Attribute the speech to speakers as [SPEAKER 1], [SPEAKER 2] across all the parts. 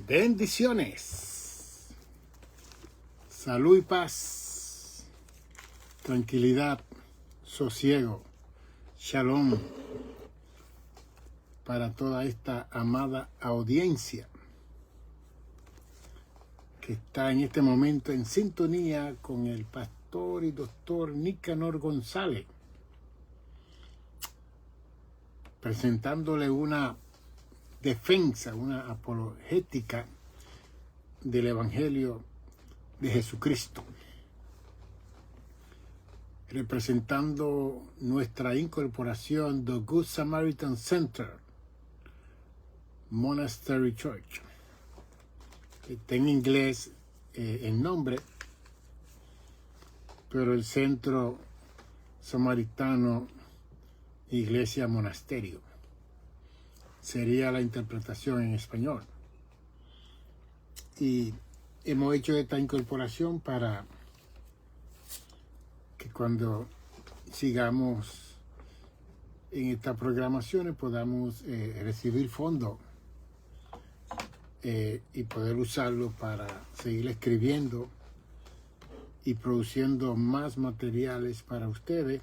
[SPEAKER 1] Bendiciones, salud y paz, tranquilidad, sosiego, shalom para toda esta amada audiencia que está en este momento en sintonía con el pastor y doctor Nicanor González, presentándole una defensa, una apologética del Evangelio de Jesucristo, representando nuestra incorporación, The Good Samaritan Center, Monastery Church. Está en inglés el nombre, pero el Centro Samaritano Iglesia Monasterio sería la interpretación en español. Y hemos hecho esta incorporación para que cuando sigamos en estas programaciones podamos recibir fondos y poder usarlo para seguir escribiendo y produciendo más materiales para ustedes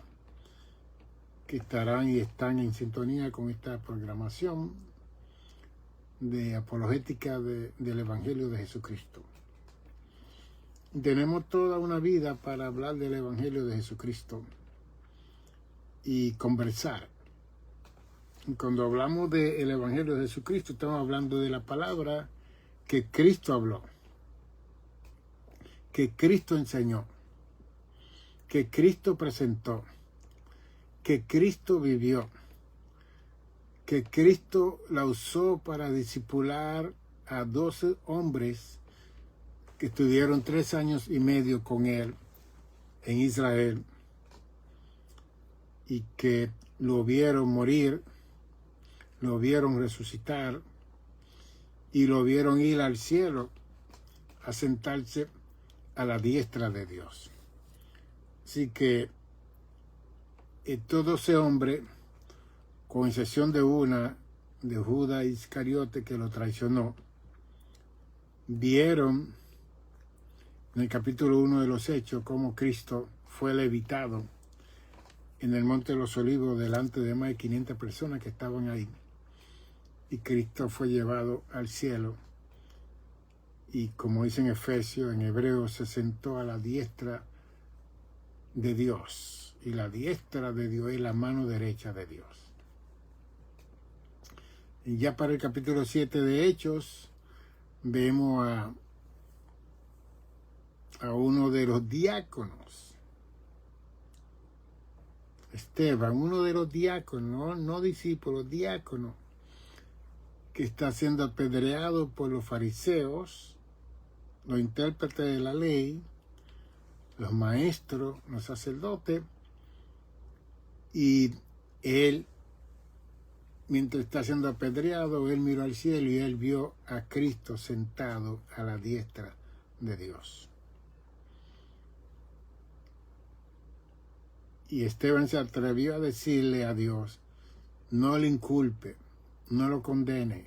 [SPEAKER 1] que estarán y están en sintonía con esta programación de apologética del Evangelio de Jesucristo. Tenemos toda una vida para hablar del Evangelio de Jesucristo y conversar. Cuando hablamos del Evangelio de Jesucristo, estamos hablando de la palabra que Cristo habló, que Cristo enseñó, que Cristo presentó, que Cristo vivió, que Cristo la usó para discipular a 12 hombres que estuvieron 3 años y medio con él en Israel y que lo vieron morir, lo vieron resucitar y lo vieron ir al cielo a sentarse a la diestra de Dios. Así que todo ese hombre, con excepción de Judas Iscariote, que lo traicionó, vieron en el capítulo 1 de los Hechos cómo Cristo fue levitado en el Monte de los Olivos delante de más de 500 personas que estaban ahí. Y Cristo fue llevado al cielo. Y como dice en Efesios, en hebreo, se sentó a la diestra de Dios. Y la diestra de Dios es la mano derecha de Dios. Y ya para el capítulo 7 de Hechos, vemos a uno de los diáconos, Esteban, uno de los diáconos, no discípulos, diáconos, que está siendo apedreado por los fariseos, los intérpretes de la ley, los maestros, los sacerdotes, y él, mientras está siendo apedreado, él miró al cielo y él vio a Cristo sentado a la diestra de Dios. Y Esteban se atrevió a decirle a Dios: no le inculpe, no lo condene,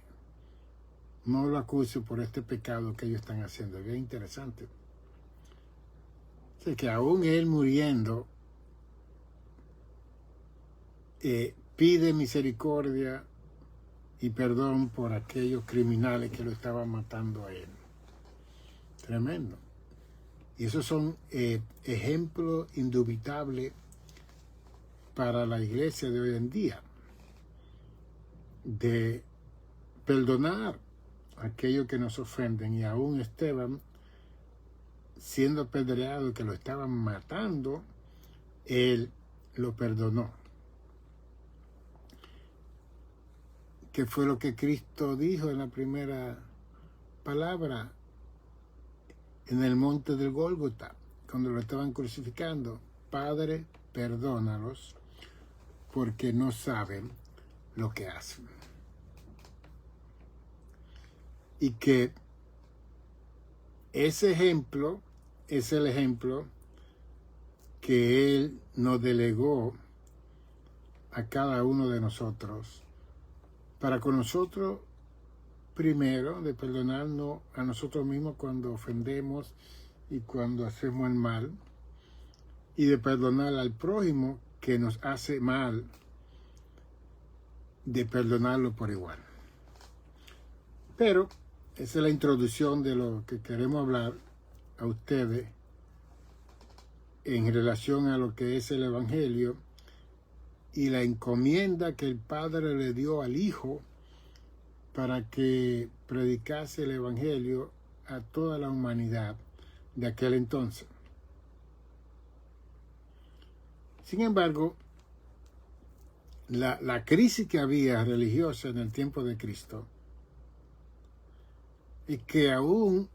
[SPEAKER 1] no lo acuse por este pecado que ellos están haciendo. Es bien interesante. O sea, que aún él muriendo, pide misericordia y perdón por aquellos criminales que lo estaban matando a él. Tremendo. Y esos son ejemplos indubitables para la iglesia de hoy en día, de perdonar a aquellos que nos ofenden. Y aún Esteban, siendo apedreado, que lo estaban matando, él lo perdonó. ¿Qué fue lo que Cristo dijo en la primera palabra en el monte del Gólgota, cuando lo estaban crucificando? Padre, perdónalos, porque no saben lo que hacen. Y que ese ejemplo es el ejemplo que Él nos delegó a cada uno de nosotros, para con nosotros primero de perdonarnos a nosotros mismos cuando ofendemos y cuando hacemos el mal, y de perdonar al prójimo que nos hace mal, de perdonarlo por igual. Pero esa es la introducción de lo que queremos hablar a ustedes en relación a lo que es el Evangelio y la encomienda que el Padre le dio al Hijo para que predicase el Evangelio a toda la humanidad de aquel entonces. Sin embargo, la crisis que había religiosa en el tiempo de Cristo es que aún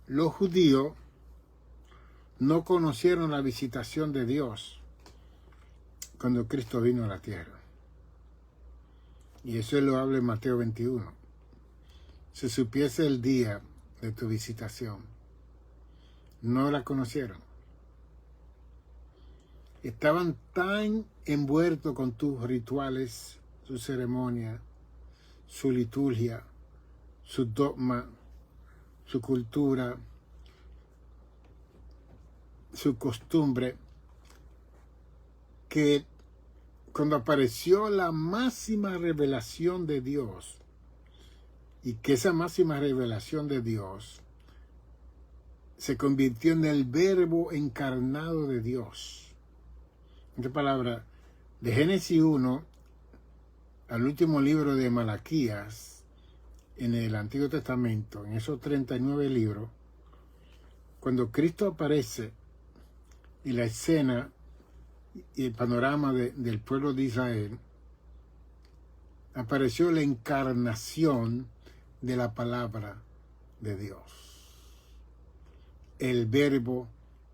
[SPEAKER 1] los judíos no conocieron la visitación de Dios cuando Cristo vino a la tierra. Y eso lo habla en Mateo 21. Si supiese el día de tu visitación, no la conocieron. Estaban tan envueltos con tus rituales, su ceremonia, su liturgia, su dogma, su cultura, su costumbre, que cuando apareció la máxima revelación de Dios, y que esa máxima revelación de Dios se convirtió en el verbo encarnado de Dios. En otras palabras, de Génesis 1 al último libro de Malaquías, en el Antiguo Testamento, en esos 39 libros, cuando Cristo aparece y la escena y el panorama del pueblo de Israel, apareció la encarnación de la palabra de Dios, el verbo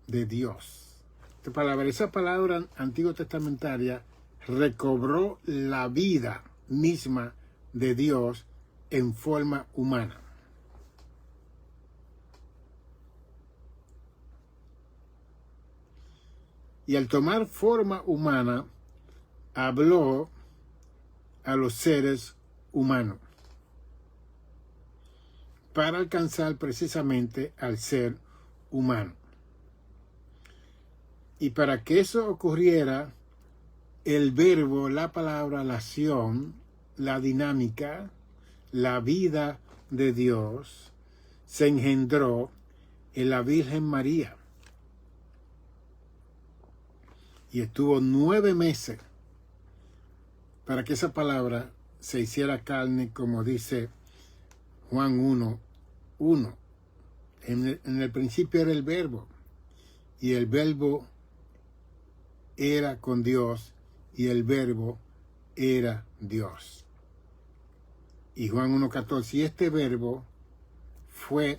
[SPEAKER 1] de Dios. Esa palabra antiguo testamentaria recobró la vida misma de Dios en forma humana. Y al tomar forma humana, habló a los seres humanos para alcanzar precisamente al ser humano. Y para que eso ocurriera, el verbo, la palabra, la acción, la dinámica, la vida de Dios se engendró en la Virgen María. Y estuvo 9 meses para que esa palabra se hiciera carne, como dice Juan 1:1. En el principio era el verbo, y el verbo era con Dios, y el verbo era Dios. Y Juan 1:14, y este verbo fue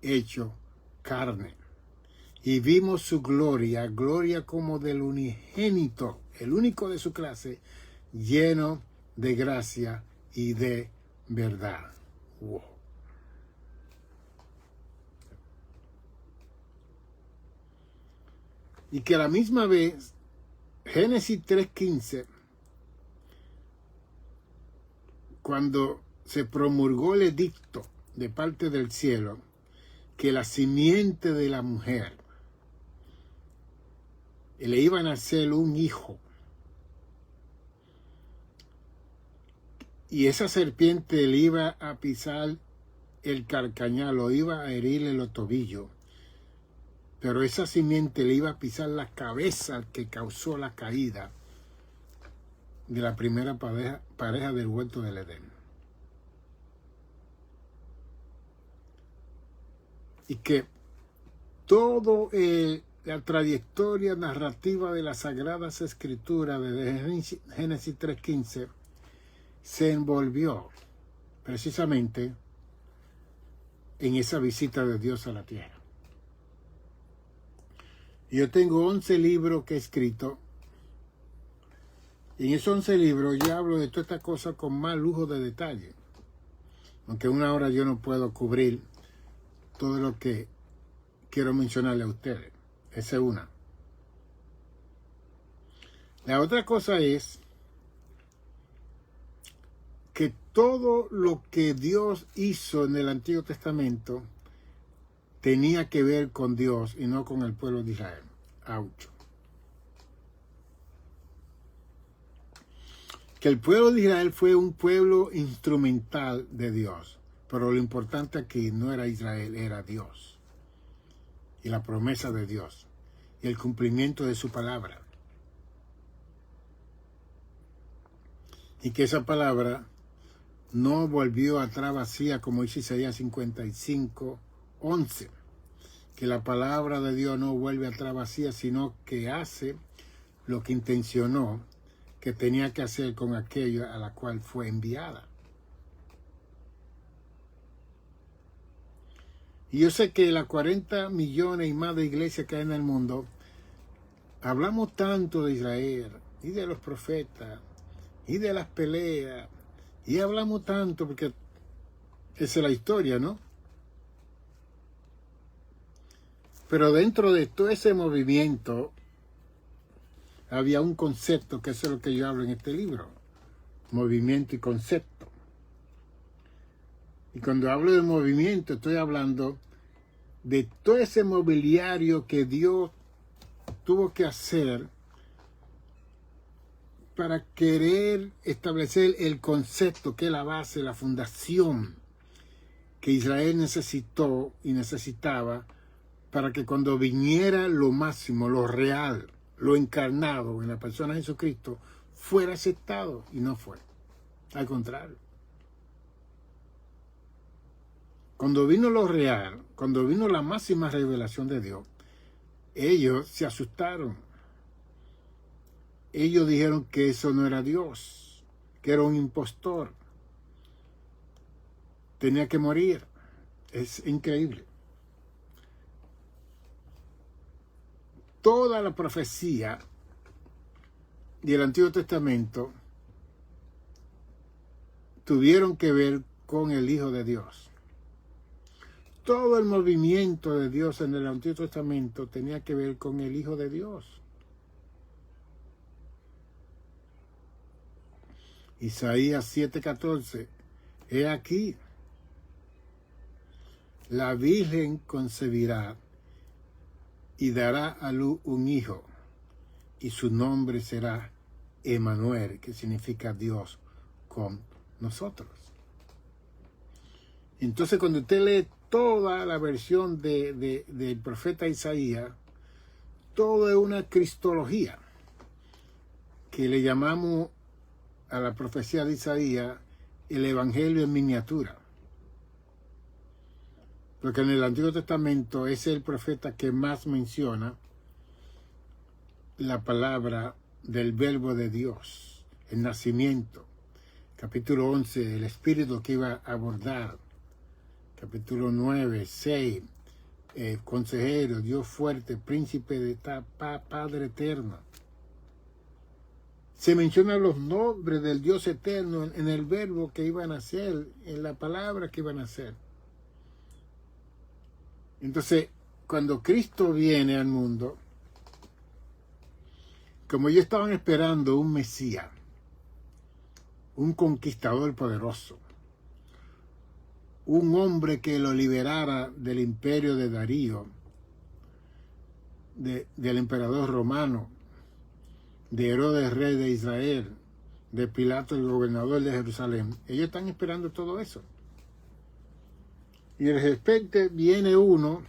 [SPEAKER 1] hecho carne. Y vimos su gloria, gloria como del unigénito, el único de su clase, lleno de gracia y de verdad. Wow. Y que a la misma vez, Génesis 3:15, cuando se promulgó el edicto de parte del cielo, que la simiente de la mujer le iba a nacer un hijo, y esa serpiente le iba a pisar el carcañal, lo iba a herirle los tobillos, pero esa simiente le iba a pisar la cabeza que causó la caída de la primera pareja del huerto del Edén. Y que todo la trayectoria narrativa de las Sagradas Escrituras desde Génesis 3:15 se envolvió precisamente en esa visita de Dios a la tierra. Yo tengo 11 libros que he escrito, y en esos 11 libros yo hablo de toda esta cosa con más lujo de detalle, aunque en una hora yo no puedo cubrir todo lo que quiero mencionarle a ustedes. Esa es una. La otra cosa es que todo lo que Dios hizo en el Antiguo Testamento tenía que ver con Dios y no con el pueblo de Israel. Ouch. Que el pueblo de Israel fue un pueblo instrumental de Dios, pero lo importante aquí no era Israel, era Dios y la promesa de Dios y el cumplimiento de su palabra. Y que esa palabra no volvió atrás vacía, como dice Isaías 55:11, que la palabra de Dios no vuelve atrás vacía, sino que hace lo que intencionó que tenía que hacer con aquello a la cual fue enviada. Y yo sé que las 40 millones y más de iglesias que hay en el mundo, hablamos tanto de Israel y de los profetas y de las peleas, y hablamos tanto porque esa es la historia, ¿no? Pero dentro de todo ese movimiento había un concepto, que eso es lo que yo hablo en este libro, movimiento y concepto. Y cuando hablo de movimiento estoy hablando de todo ese mobiliario que Dios tuvo que hacer para querer establecer el concepto, que es la base, la fundación que Israel necesitó y necesitaba para que cuando viniera lo máximo, lo real, lo encarnado en la persona de Jesucristo, fuera aceptado, y no fue. Al contrario. Cuando vino lo real, cuando vino la máxima revelación de Dios, ellos se asustaron. Ellos dijeron que eso no era Dios, que era un impostor. Tenía que morir. Es increíble. Toda la profecía del Antiguo Testamento tuvieron que ver con el Hijo de Dios. Todo el movimiento de Dios en el Antiguo Testamento tenía que ver con el Hijo de Dios. Isaías 7:14. He aquí, la Virgen concebirá y dará a luz un hijo, y su nombre será Emmanuel, que significa Dios con nosotros. Entonces, cuando usted lee toda la versión del profeta Isaías, todo es una cristología, que le llamamos a la profecía de Isaías el Evangelio en miniatura. Porque en el Antiguo Testamento es el profeta que más menciona la palabra del verbo de Dios, el nacimiento. Capítulo 11, el espíritu que iba a abordar. Capítulo 9, 6, consejero, Dios fuerte, príncipe de Padre eterno. Se mencionan los nombres del Dios eterno en el verbo que iban a hacer, en la palabra que iban a hacer. Entonces, cuando Cristo viene al mundo, como ellos estaban esperando un Mesías, un conquistador poderoso, un hombre que lo liberara del imperio de Darío, del emperador romano, de Herodes, rey de Israel, de Pilato, el gobernador de Jerusalén. Ellos están esperando todo eso. Y de repente viene uno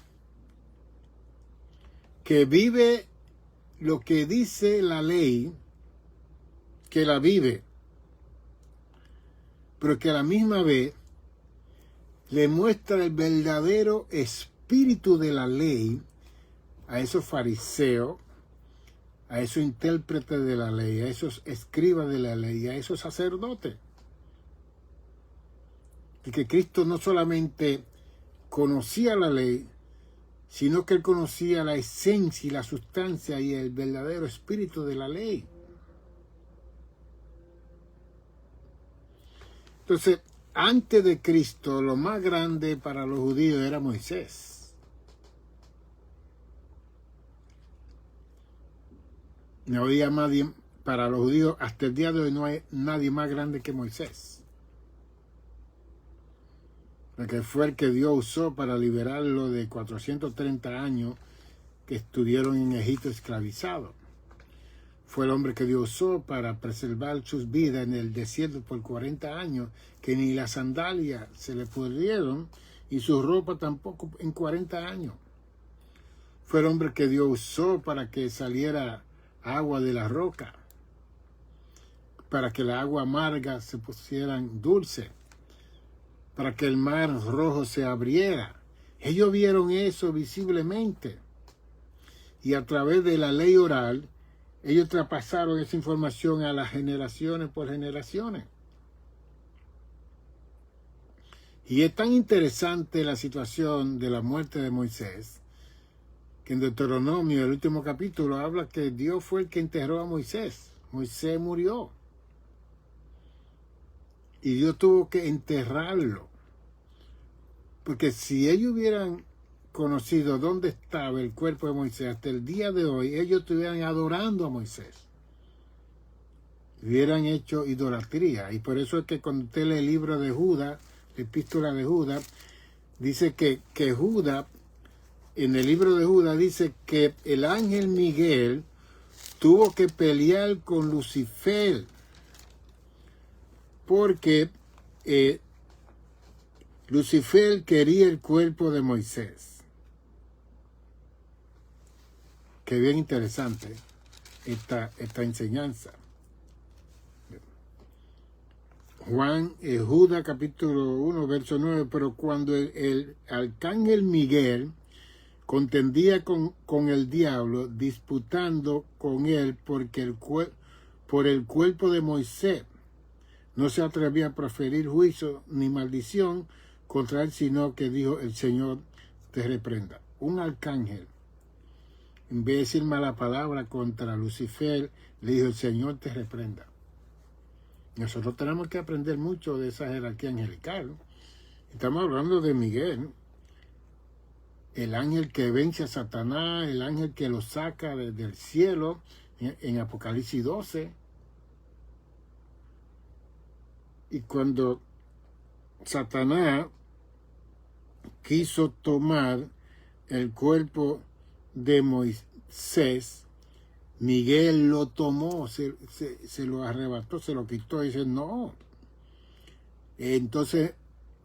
[SPEAKER 1] que vive lo que dice la ley, que la vive, pero que a la misma vez le muestra el verdadero espíritu de la ley a esos fariseos, a esos intérpretes de la ley, a esos escribas de la ley, a esos sacerdotes. Y que Cristo no solamente conocía la ley, sino que él conocía la esencia y la sustancia y el verdadero espíritu de la ley. Entonces, antes de Cristo, lo más grande para los judíos era Moisés. No había nadie, para los judíos, hasta el día de hoy no hay nadie más grande que Moisés. porque fue el que Dios usó para liberarlo de 430 años que estuvieron en Egipto esclavizados. Fue el hombre que Dios usó para preservar sus vidas en el desierto por 40 años, que ni las sandalias se le pudrieron y su ropa tampoco en 40 años. Fue el hombre que Dios usó para que saliera agua de la roca, para que la agua amarga se pusieran dulce, para que el mar rojo se abriera. Ellos vieron eso visiblemente. Y a través de la ley oral, ellos traspasaron esa información a las generaciones por generaciones. Y es tan interesante la situación de la muerte de Moisés, que en Deuteronomio, el último capítulo, habla que Dios fue el que enterró a Moisés. Moisés murió. Y Dios tuvo que enterrarlo. Porque si ellos hubieran conocido dónde estaba el cuerpo de Moisés hasta el día de hoy, ellos estuvieran adorando a Moisés. Hubieran hecho idolatría. Y por eso es que cuando usted lee el libro de Judas, la epístola de Judas, dice que Judas, en el libro de Judas, dice que el ángel Miguel tuvo que pelear con Lucifer porque Lucifer quería el cuerpo de Moisés. Qué bien interesante esta enseñanza. Judas capítulo 1, verso 9, pero cuando el arcángel Miguel contendía con el diablo, disputando con él por el cuerpo de Moisés, no se atrevía a proferir juicio ni maldición contra él, sino que dijo: el Señor te reprenda. Un arcángel, en vez de decir mala palabra contra Lucifer, le dijo: el Señor te reprenda. Nosotros tenemos que aprender mucho de esa jerarquía angelical. Estamos hablando de Miguel, el ángel que vence a Satanás, el ángel que lo saca del cielo en Apocalipsis 12. Y cuando Satanás quiso tomar el cuerpo de Moisés, Miguel lo tomó, se lo arrebató, se lo quitó y dice: no. Entonces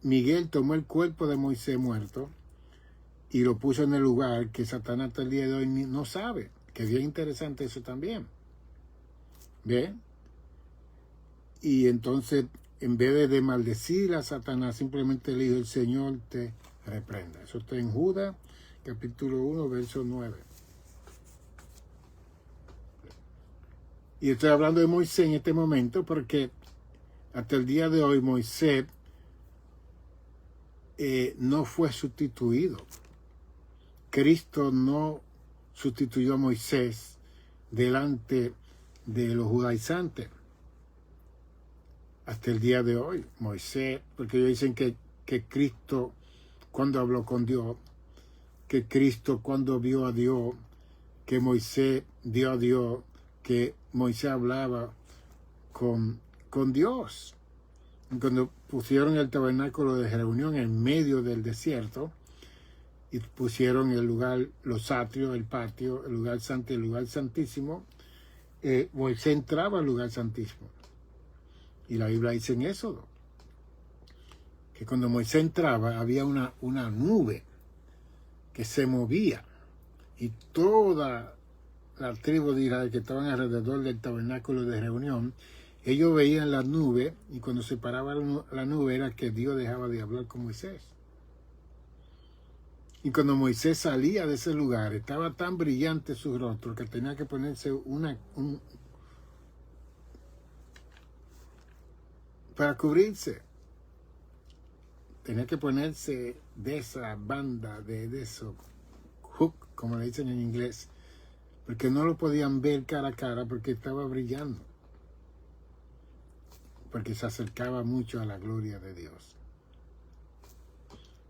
[SPEAKER 1] Miguel tomó el cuerpo de Moisés muerto y lo puso en el lugar que Satanás hasta el día de hoy no sabe. Que es bien interesante eso también. ¿Bien? Y entonces, en vez de maldecir a Satanás, simplemente le dijo: el Señor te reprenda. Eso está en Judas, capítulo 1, verso 9. Y estoy hablando de Moisés en este momento porque hasta el día de hoy Moisés no fue sustituido. Cristo no sustituyó a Moisés delante de los judaizantes. Hasta el día de hoy, Moisés, porque ellos dicen que Cristo cuando habló con Dios, que Cristo cuando vio a Dios, que Moisés vio a Dios, que Moisés hablaba con Dios. Y cuando pusieron el tabernáculo de reunión en medio del desierto, y pusieron el lugar, los atrios, el patio, el lugar santo y el lugar santísimo, Moisés entraba al lugar santísimo. Y la Biblia dice en Éxodo que cuando Moisés entraba había una nube que se movía y toda la tribu de Israel que estaban alrededor del tabernáculo de reunión, ellos veían la nube, y cuando se paraba la nube era que Dios dejaba de hablar con Moisés. Y cuando Moisés salía de ese lugar, estaba tan brillante su rostro que tenía que ponerse para cubrirse. Tenía que ponerse de esa banda, de eso, hook, como le dicen en inglés, porque no lo podían ver cara a cara porque estaba brillando, porque se acercaba mucho a la gloria de Dios.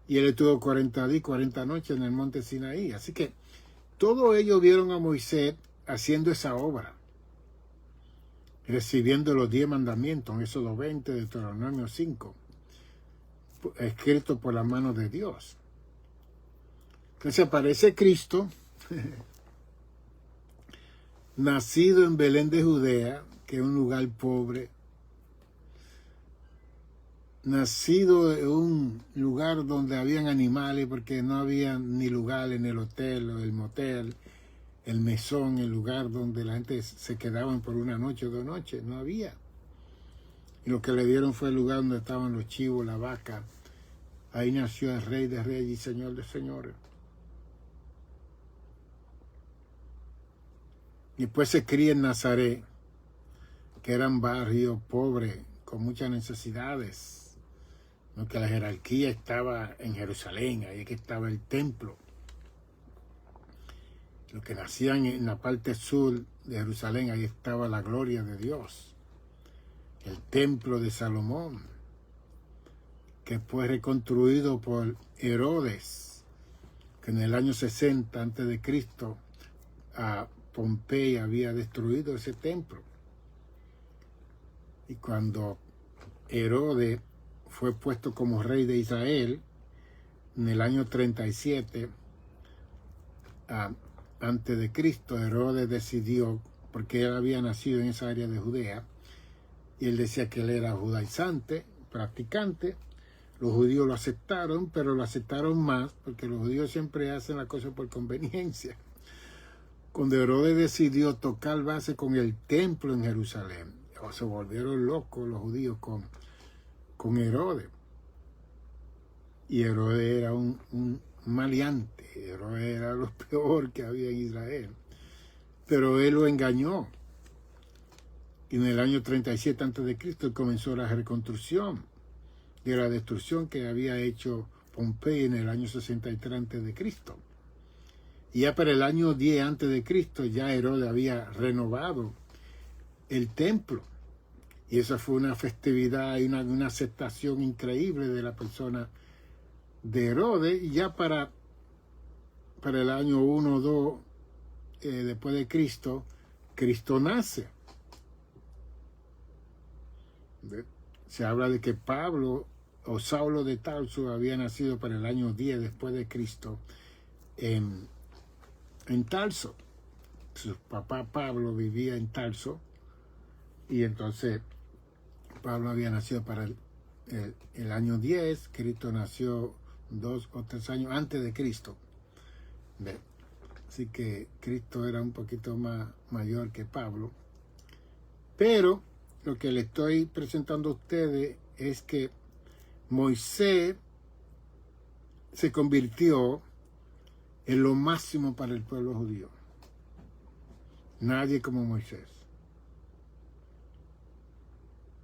[SPEAKER 1] Y él estuvo 40 días, 40 noches en el monte Sinaí. Así que todos ellos vieron a Moisés haciendo esa obra, recibiendo los 10 mandamientos, en Éxodo 20, Deuteronomio 5. escrito por la mano de Dios. Entonces aparece Cristo, nacido en Belén de Judea, que es un lugar pobre, nacido en un lugar donde habían animales, porque no había ni lugar en el hotel o el motel, el mesón, el lugar donde la gente se quedaban por una noche o 2 noches, no había. Y lo que le dieron fue el lugar donde estaban los chivos, la vaca. Ahí nació el Rey de Reyes y Señor de Señores. Después se cría en Nazaret, que era un barrio pobre, con muchas necesidades, ¿no? Que la jerarquía estaba en Jerusalén, ahí es que estaba el templo. Los que nacían en la parte sur de Jerusalén, ahí estaba la gloria de Dios. El templo de Salomón, que fue reconstruido por Herodes, que en el año 60 a.C. a Pompeya había destruido ese templo. Y cuando Herodes fue puesto como rey de Israel, en el año 37 antes de Cristo, Herodes decidió, porque él había nacido en esa área de Judea, y él decía que él era judaizante, practicante. Los judíos lo aceptaron, pero lo aceptaron más, porque los judíos siempre hacen la cosa por conveniencia. Cuando Herodes decidió tocar base con el templo en Jerusalén, se volvieron locos los judíos con Herodes. Y Herodes era un maleante, Herodes era lo peor que había en Israel. Pero él lo engañó. Y en el año 37 a.C. comenzó la reconstrucción de la destrucción que había hecho Pompeya en el año 63 a.C. Y ya para el año 10 a.C. ya Herodes había renovado el templo. Y esa fue una festividad y una aceptación increíble de la persona de Herodes. Y ya para el año 1 o 2 después de Cristo, Cristo nace. Se habla de que Pablo o Saulo de Tarso había nacido para el año 10 después de Cristo en Tarso. Su papá Pablo vivía en Tarso y entonces Pablo había nacido para el año 10, Cristo nació 2 o 3 años antes de Cristo. Así que Cristo era un poquito más mayor que Pablo. Pero lo que le estoy presentando a ustedes es que Moisés se convirtió en lo máximo para el pueblo judío. Nadie como Moisés.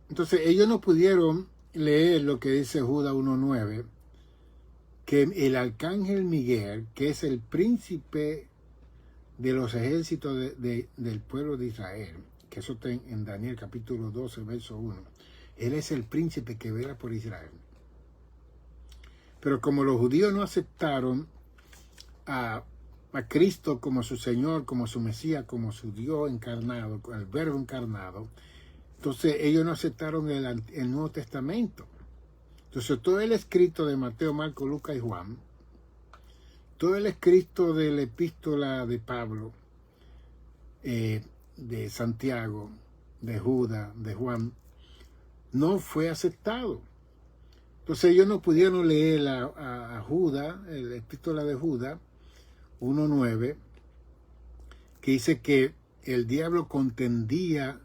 [SPEAKER 1] Entonces ellos no pudieron leer lo que dice Judas 1:9, que el arcángel Miguel, que es el príncipe de los ejércitos del pueblo de Israel, que eso está en Daniel capítulo 12, verso 1. Él es el príncipe que vela por Israel. Pero como los judíos no aceptaron a Cristo como su Señor, como su Mesías, como su Dios encarnado, el Verbo encarnado, entonces ellos no aceptaron el Nuevo Testamento. Entonces todo el escrito de Mateo, Marcos, Lucas y Juan, todo el escrito de la epístola de Pablo, de Santiago, de Judas, de Juan, no fue aceptado. Entonces ellos no pudieron leer a Judas, la epístola de Judas 1:9, que dice que el diablo contendía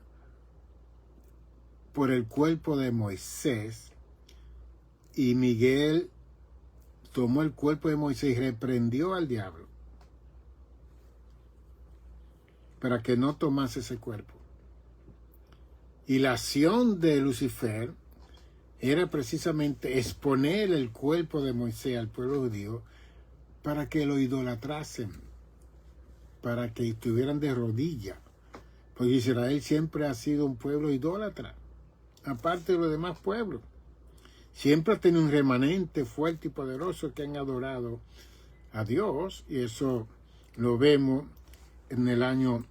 [SPEAKER 1] por el cuerpo de Moisés y Miguel tomó el cuerpo de Moisés y reprendió al diablo para que no tomase ese cuerpo. Y la acción de Lucifer era precisamente exponer el cuerpo de Moisés al pueblo judío para que lo idolatrasen, para que estuvieran de rodillas. Porque Israel siempre ha sido un pueblo idólatra, aparte de los demás pueblos. Siempre ha tenido un remanente fuerte y poderoso que han adorado a Dios, y eso lo vemos en el año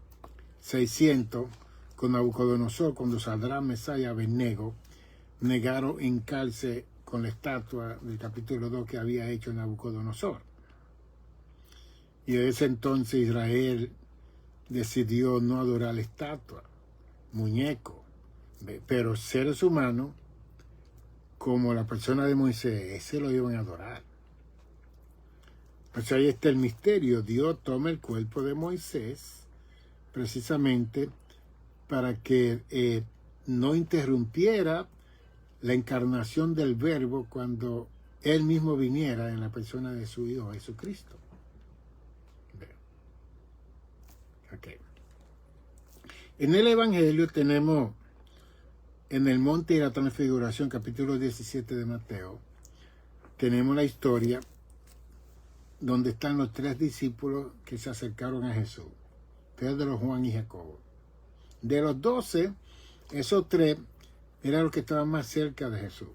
[SPEAKER 1] 600 con Nabucodonosor, cuando Sadrán, Mesach y Abednego negaron hincarse con la estatua del capítulo 2 que había hecho Nabucodonosor. Y desde ese entonces Israel decidió no adorar la estatua, muñeco, pero seres humanos como la persona de Moisés, ese lo iban a adorar. Pues ahí está el misterio. Dios toma el cuerpo de Moisés precisamente para que no interrumpiera la encarnación del Verbo cuando él mismo viniera en la persona de su Hijo Jesucristo. Okay. En el Evangelio tenemos en el Monte de la Transfiguración, capítulo 17 de Mateo, tenemos la historia donde están los 3 discípulos que se acercaron a Jesús, Pedro, Juan y Jacobo. De los 12, esos 3 eran los que estaban más cerca de Jesús.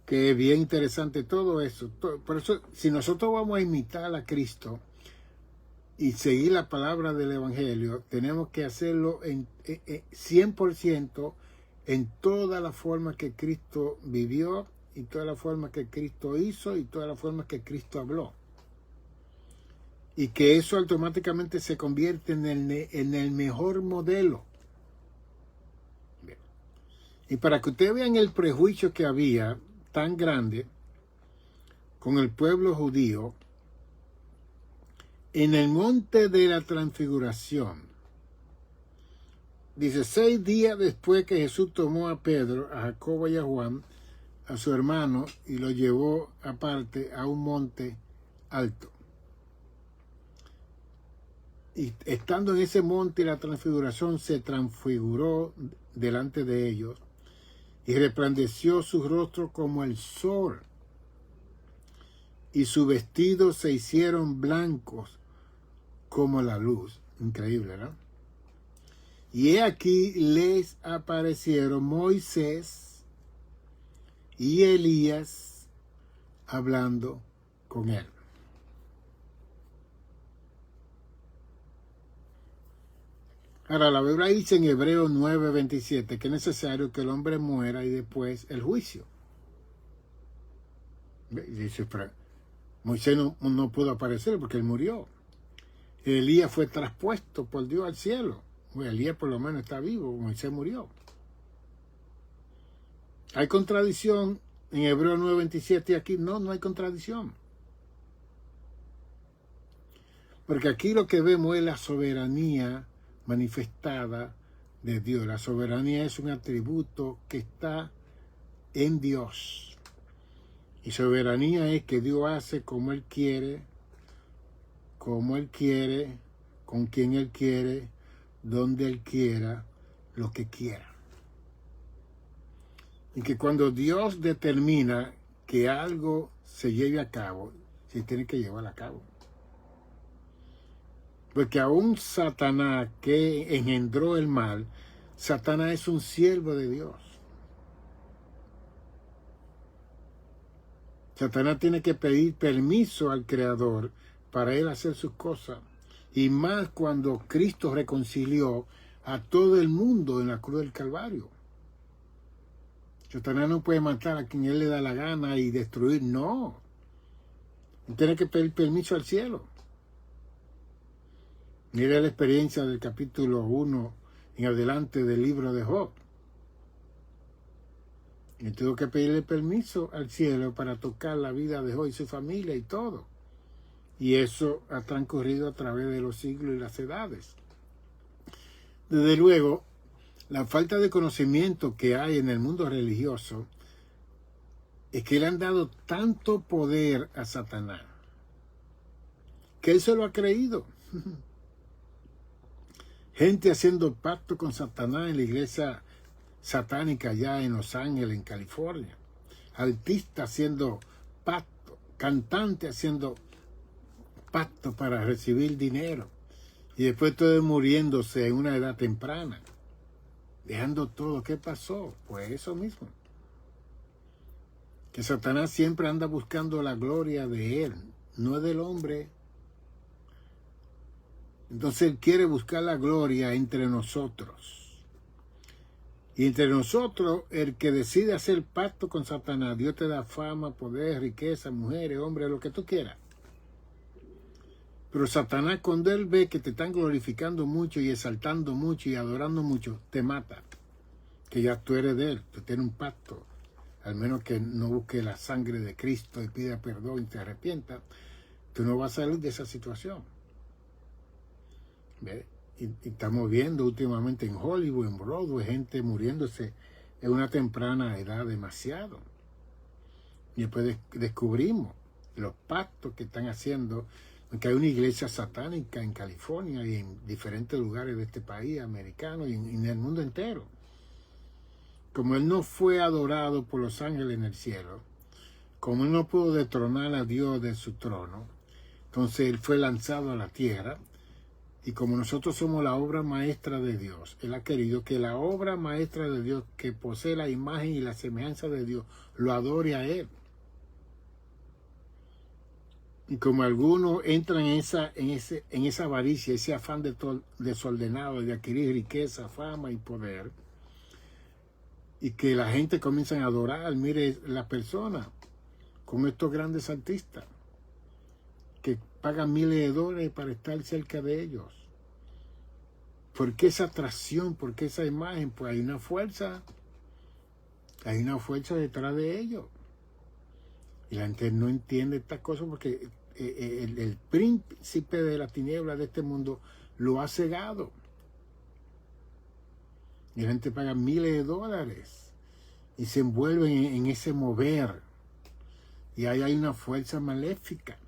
[SPEAKER 1] Que es bien interesante todo eso. Por eso, si nosotros vamos a imitar a Cristo y seguir la palabra del Evangelio, tenemos que hacerlo en 100% en toda la forma que Cristo vivió y toda la forma que Cristo hizo y toda la forma que Cristo habló. Y que eso automáticamente se convierte en el mejor modelo. Bien. Y para que ustedes vean el prejuicio que había tan grande con el pueblo judío, en el monte de la transfiguración, dice, 6 días después que Jesús tomó a Pedro, a Jacobo y a Juan, a su hermano, y lo llevó aparte a un monte alto. Y estando en ese monte de la transfiguración, se transfiguró delante de ellos, y resplandeció su rostro como el sol, y sus vestidos se hicieron blancos como la luz. Increíble, ¿no? Y he aquí les aparecieron Moisés y Elías hablando con él. Ahora, la Biblia dice en Hebreos 9:27 que es necesario que el hombre muera y después el juicio. Dice, Moisés no pudo aparecer porque él murió. Elías fue traspuesto por Dios al cielo. Bueno, Elías por lo menos está vivo, Moisés murió. ¿Hay contradicción en Hebreos 9:27 aquí? No hay contradicción. Porque aquí lo que vemos es la soberanía manifestada de Dios. La soberanía es un atributo que está en Dios. Y soberanía es que Dios hace como Él quiere, con quien Él quiere, donde Él quiera, lo que quiera. Y que cuando Dios determina que algo se lleve a cabo, se tiene que llevar a cabo. Porque aún Satanás, que engendró el mal, Satanás es un siervo de Dios. Satanás tiene que pedir permiso al Creador para él hacer sus cosas. Y más cuando Cristo reconcilió a todo el mundo en la cruz del Calvario. Satanás no puede matar a quien él le da la gana y destruir, no. Tiene que pedir permiso al cielo. Mira la experiencia del capítulo 1 en adelante del libro de Job. Y tuvo que pedirle permiso al cielo para tocar la vida de Job y su familia y todo. Y eso ha transcurrido a través de los siglos y las edades. Desde luego, la falta de conocimiento que hay en el mundo religioso es que le han dado tanto poder a Satanás que él se lo ha creído. Gente haciendo pacto con Satanás en la iglesia satánica allá en Los Ángeles, en California. Artistas haciendo pacto, cantantes haciendo pacto para recibir dinero. Y después todo muriéndose en una edad temprana. Dejando todo. ¿Qué pasó? Pues eso mismo. Que Satanás siempre anda buscando la gloria de él, no del hombre. Entonces él quiere buscar la gloria entre nosotros. Y entre nosotros, el que decide hacer pacto con Satanás, Dios te da fama, poder, riqueza, mujeres, hombres, lo que tú quieras. Pero Satanás, cuando él ve que te están glorificando mucho y exaltando mucho y adorando mucho, te mata. Que ya tú eres de él, tú tienes un pacto. Al menos que no busque la sangre de Cristo y pida perdón y te arrepienta, tú no vas a salir de esa situación. ¿Ve? Y estamos viendo últimamente en Hollywood, en Broadway, gente muriéndose en una temprana edad demasiado. Y después descubrimos los pactos que están haciendo, porque hay una iglesia satánica en California y en diferentes lugares de este país americano y en el mundo entero. Como él no fue adorado por los ángeles en el cielo, como él no pudo destronar a Dios de su trono, entonces él fue lanzado a la tierra. Y como nosotros somos la obra maestra de Dios, él ha querido que la obra maestra de Dios, que posee la imagen y la semejanza de Dios, lo adore a él. Y como algunos entran en esa avaricia, ese afán desordenado de adquirir riqueza, fama y poder, y que la gente comienza a adorar, mire, la persona, como estos grandes artistas, que pagan miles de dólares para estar cerca de ellos. ¿Por qué esa atracción? ¿Por qué esa imagen? Pues hay una fuerza detrás de ellos. Y la gente no entiende estas cosas porque el príncipe de la tiniebla de este mundo lo ha cegado. Y la gente paga miles de dólares y se envuelven en ese mover. Y ahí hay una fuerza maléfica.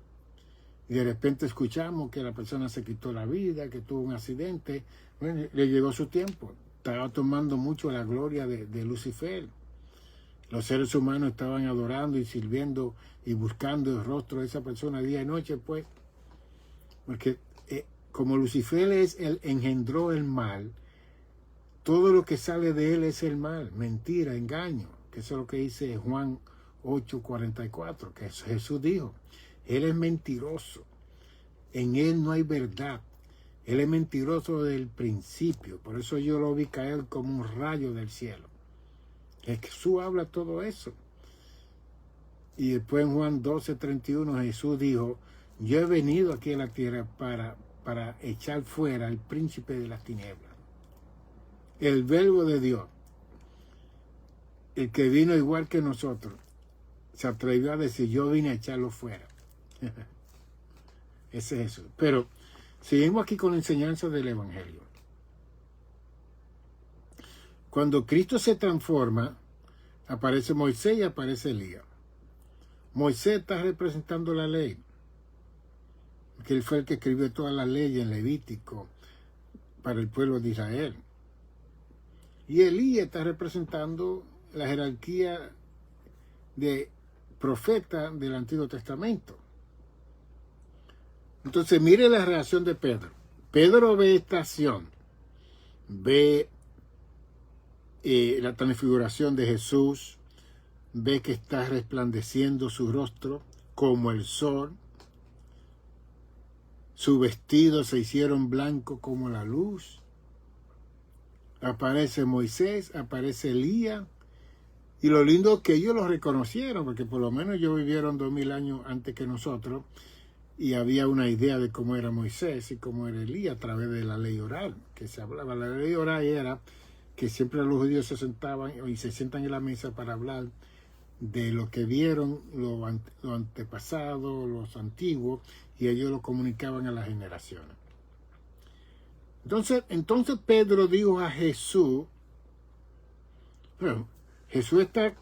[SPEAKER 1] Y de repente escuchamos que la persona se quitó la vida, que tuvo un accidente. Bueno, le llegó su tiempo. Estaba tomando mucho la gloria de Lucifer. Los seres humanos estaban adorando y sirviendo y buscando el rostro de esa persona día y noche, pues. Porque como Lucifer engendró el mal, todo lo que sale de él es el mal, mentira, engaño. Que eso es lo que dice Juan 8:44, que Jesús dijo. Él es mentiroso. En él no hay verdad. Él es mentiroso desde el principio. Por eso yo lo vi caer como un rayo del cielo. Jesús habla todo eso. Y después en Juan 12:31 Jesús dijo, yo he venido aquí a la tierra para echar fuera al príncipe de las tinieblas. El verbo de Dios, el que vino igual que nosotros, se atrevió a decir, yo vine a echarlo fuera. Ese es Jesús. Pero seguimos aquí con la enseñanza del Evangelio. Cuando Cristo se transforma, aparece Moisés y aparece Elías. Moisés está representando la ley, porque él fue el que escribió todas las leyes en Levítico para el pueblo de Israel. Y Elías está representando la jerarquía de profeta del Antiguo Testamento. Entonces, mire la reacción de Pedro. Pedro ve esta acción, ve la transfiguración de Jesús, ve que está resplandeciendo su rostro como el sol, sus vestidos se hicieron blancos como la luz, aparece Moisés, aparece Elías, y lo lindo es que ellos lo reconocieron, porque por lo menos ellos vivieron 2000 años antes que nosotros, y había una idea de cómo era Moisés y cómo era Elías a través de la ley oral, que se hablaba. La ley oral era que siempre los judíos se sentaban y se sientan en la mesa para hablar de lo que vieron, lo antepasado, los antiguos, y ellos lo comunicaban a las generaciones. Entonces Pedro dijo a Jesús, bueno, Jesús está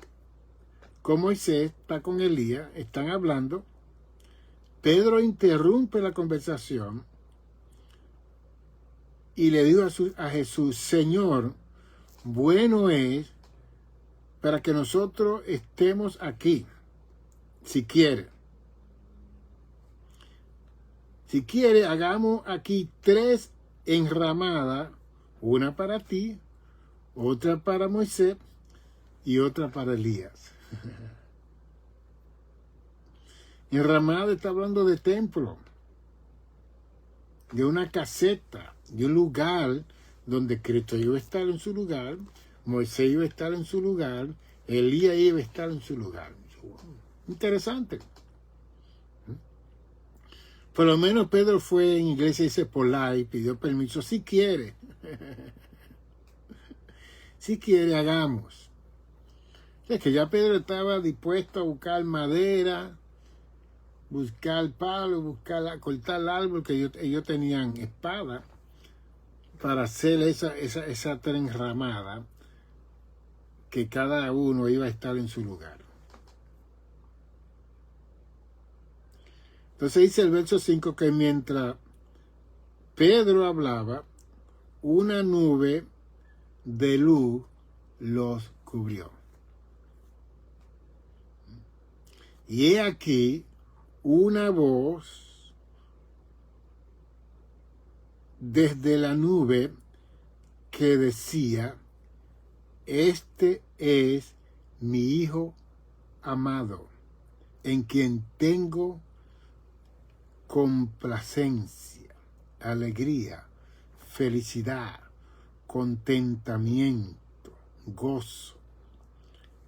[SPEAKER 1] con Moisés, está con Elías, están hablando. Pedro interrumpe la conversación y le dijo a Jesús, Señor, bueno es para que nosotros estemos aquí, si quiere. Si quiere, hagamos aquí 3 enramadas, una para ti, otra para Moisés y otra para Elías. Enramada está hablando de templo, de una caseta, de un lugar donde Cristo iba a estar en su lugar. Moisés iba a estar en su lugar, Elías iba a estar en su lugar. Interesante. Por lo menos Pedro fue en iglesia, dice polite, pidió permiso, si quiere. Si quiere, hagamos. Es que ya Pedro estaba dispuesto a buscar madera, buscar palo, cortar el árbol, que ellos tenían espada para hacer esa tren ramada, que cada uno iba a estar en su lugar. Entonces dice el verso 5 que mientras Pedro hablaba, una nube de luz los cubrió. Y he aquí una voz desde la nube que decía: este es mi Hijo amado, en quien tengo complacencia, alegría, felicidad, contentamiento, gozo.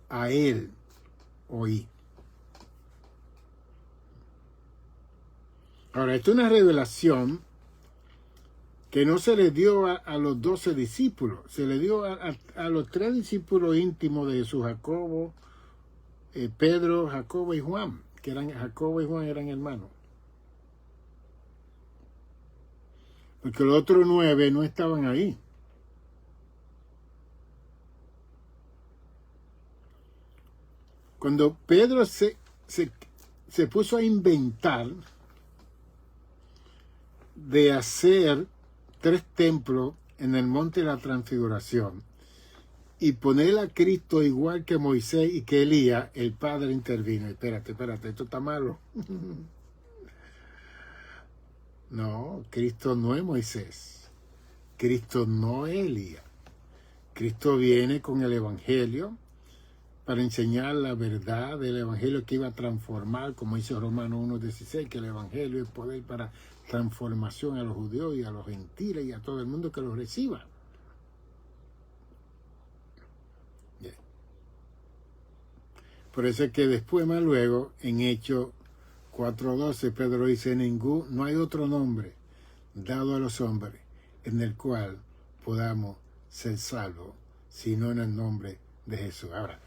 [SPEAKER 1] A él oí. Ahora, esto es una revelación que no se le dio a los 12 discípulos, se le dio a los 3 discípulos íntimos de Jesús, Jacobo, Pedro, Jacobo y Juan, que Jacobo y Juan eran hermanos. Porque los otros 9 no estaban ahí. Cuando Pedro se puso a inventar de hacer 3 templos en el monte de la Transfiguración y poner a Cristo igual que Moisés y que Elías, el Padre intervino. Espérate, esto está malo. No, Cristo no es Moisés. Cristo no es Elías. Cristo viene con el Evangelio para enseñar la verdad del Evangelio que iba a transformar, como dice Romanos 1:16, que el Evangelio es poder para transformación a los judíos y a los gentiles y a todo el mundo que los reciba. Bien. Por eso es que después, más luego, en Hechos 4:12, Pedro dice: no hay otro nombre dado a los hombres en el cual podamos ser salvos, sino en el nombre de Jesús. Ahora,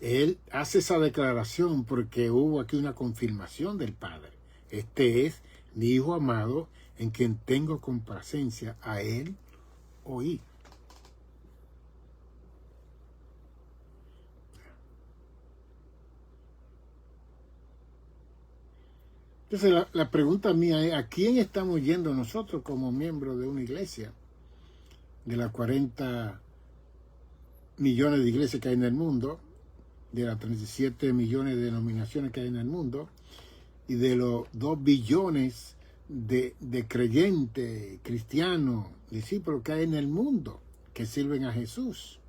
[SPEAKER 1] él hace esa declaración porque hubo aquí una confirmación del Padre. Este es mi Hijo amado, en quien tengo complacencia, a él oí. Entonces la pregunta mía es: ¿a quién estamos yendo nosotros como miembros de una iglesia? De las 40 millones de iglesias que hay en el mundo, de las 37 millones de denominaciones que hay en el mundo, y de los 2 billones de creyentes, cristianos, discípulos que hay en el mundo que sirven a Jesús,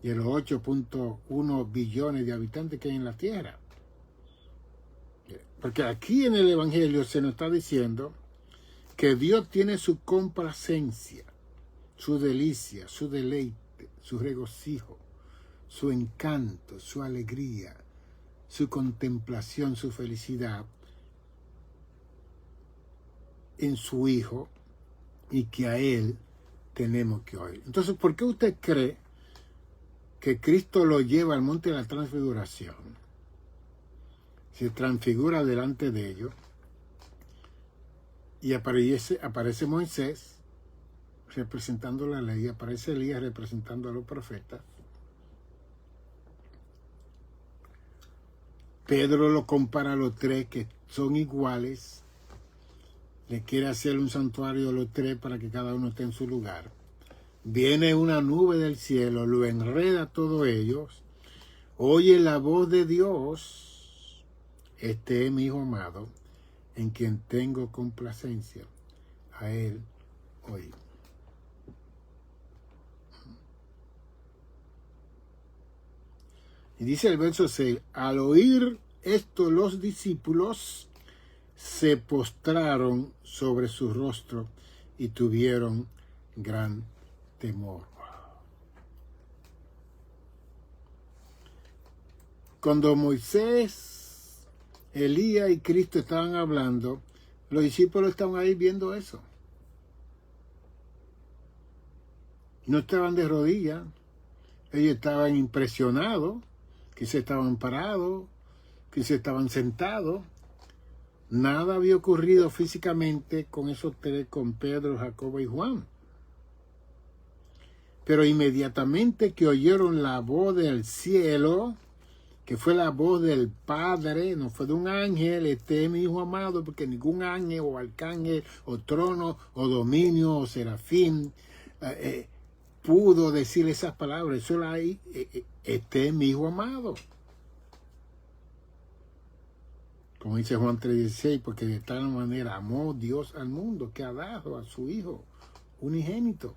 [SPEAKER 1] y de los 8.1 billones de habitantes que hay en la tierra. Porque aquí en el Evangelio se nos está diciendo que Dios tiene su complacencia, su delicia, su deleite, su regocijo, su encanto, su alegría, su contemplación, su felicidad en su Hijo, y que a Él tenemos que oír. Entonces, ¿por qué usted cree que Cristo lo lleva al monte de la Transfiguración? Se transfigura delante de ellos y aparece Moisés representando la ley, aparece Elías representando a los profetas. Pedro lo compara a los 3 que son iguales, le quiere hacer un santuario a los 3 para que cada uno esté en su lugar. Viene una nube del cielo, lo enreda a todos ellos, oye la voz de Dios: este es mi Hijo amado, en quien tengo complacencia, a él oí. Y dice el verso 6, al oír esto los discípulos se postraron sobre su rostro y tuvieron gran temor. Cuando Moisés, Elías y Cristo estaban hablando, los discípulos estaban ahí viendo eso. No estaban de rodillas. Ellos estaban impresionados, que se estaban parados, que se estaban sentados. Nada había ocurrido físicamente con esos tres, con Pedro, Jacobo y Juan. Pero inmediatamente que oyeron la voz del cielo, que fue la voz del Padre, no fue de un ángel, este es mi Hijo amado, porque ningún ángel o arcángel o trono o dominio o serafín pudo decir esas palabras. Solo ahí, este es mi Hijo amado. Como dice Juan 3:16, porque de tal manera amó Dios al mundo que ha dado a su Hijo unigénito,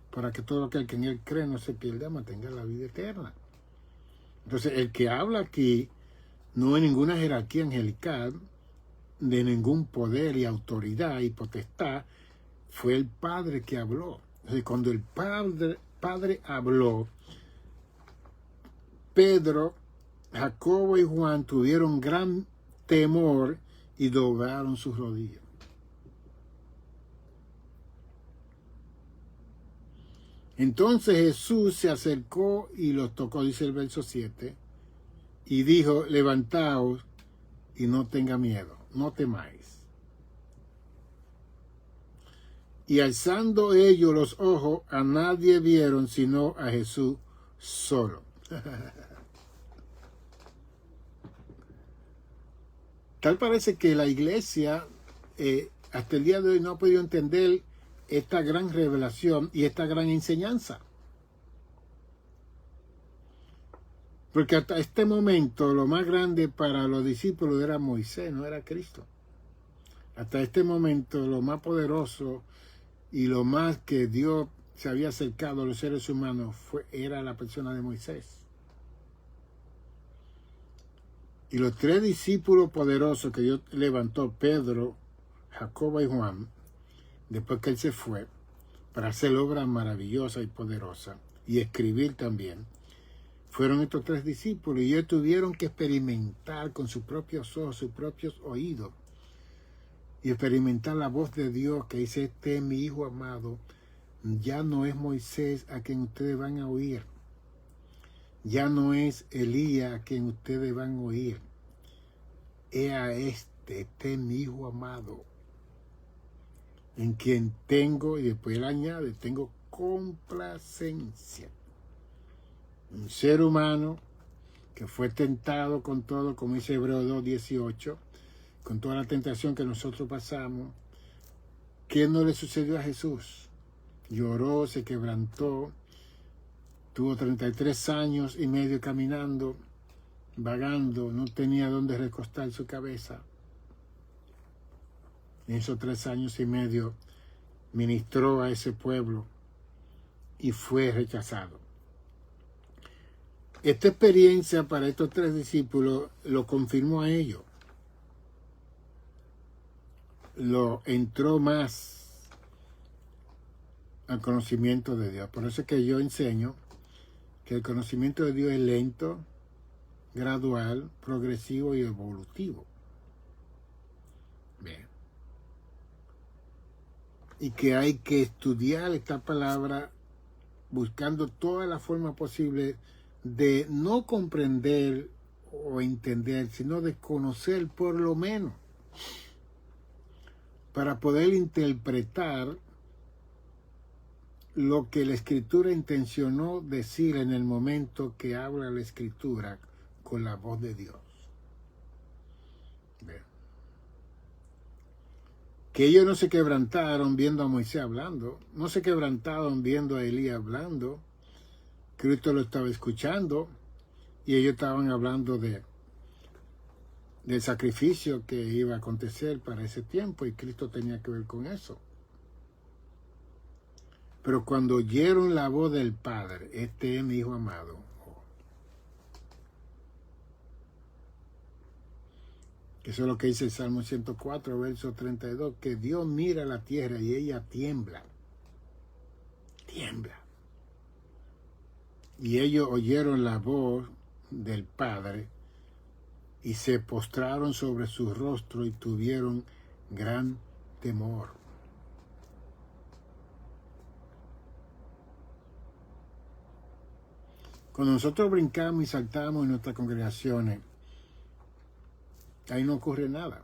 [SPEAKER 1] para que todo aquel que en él cree no se pierda, mas tenga la vida eterna. Entonces, el que habla aquí no hay ninguna jerarquía angelical, de ningún poder y autoridad y potestad, fue el Padre que habló. Entonces, cuando el Padre habló, Pedro, Jacobo y Juan tuvieron gran temor y doblaron sus rodillas. Entonces Jesús se acercó y los tocó, dice el verso 7, y dijo, levantaos y no tenga miedo, no temáis. Y alzando ellos los ojos, a nadie vieron sino a Jesús solo. Tal parece que la iglesia hasta el día de hoy no ha podido entender esta gran revelación y esta gran enseñanza. Porque hasta este momento lo más grande para los discípulos era Moisés, no era Cristo. Hasta este momento lo más poderoso y lo más que Dios se había acercado a los seres humanos era la persona de Moisés. Y los tres discípulos poderosos que Dios levantó, Pedro, Jacobo y Juan, después que él se fue, para hacer obras maravillosas y poderosas, y escribir también, fueron estos tres discípulos, y ellos tuvieron que experimentar con sus propios ojos, sus propios oídos, y experimentar la voz de Dios que dice, este es mi Hijo amado, ya no es Moisés a quien ustedes van a oír, ya no es Elías a quien ustedes van a oír, es a este es mi Hijo amado, en quien tengo, y después él añade, tengo complacencia. Un ser humano que fue tentado con todo, como dice Hebreos 2:18, con toda la tentación que nosotros pasamos. ¿Qué no le sucedió a Jesús? Lloró, se quebrantó, tuvo 33 años y medio caminando, vagando, no tenía dónde recostar su cabeza. En esos 3 años y medio ministró a ese pueblo y fue rechazado. Esta experiencia para estos tres discípulos lo confirmó a ellos. Lo entró más al conocimiento de Dios. Por eso es que yo enseño que el conocimiento de Dios es lento, gradual, progresivo y evolutivo. Bien. Y que hay que estudiar esta palabra buscando todas las formas posibles de no comprender o entender, sino de conocer por lo menos, para poder interpretar lo que la Escritura intencionó decir en el momento que habla la Escritura con la voz de Dios. Bien. Que ellos no se quebrantaron viendo a Moisés hablando, no se quebrantaron viendo a Elías hablando. Cristo lo estaba escuchando y ellos estaban hablando del sacrificio que iba a acontecer para ese tiempo y Cristo tenía que ver con eso. Pero cuando oyeron la voz del Padre, este es mi Hijo amado, eso es lo que dice el Salmo 104, verso 32, que Dios mira la tierra y ella tiembla. Tiembla. Y ellos oyeron la voz del Padre y se postraron sobre su rostro y tuvieron gran temor. Cuando nosotros brincamos y saltamos en nuestras congregaciones, ahí no ocurre nada.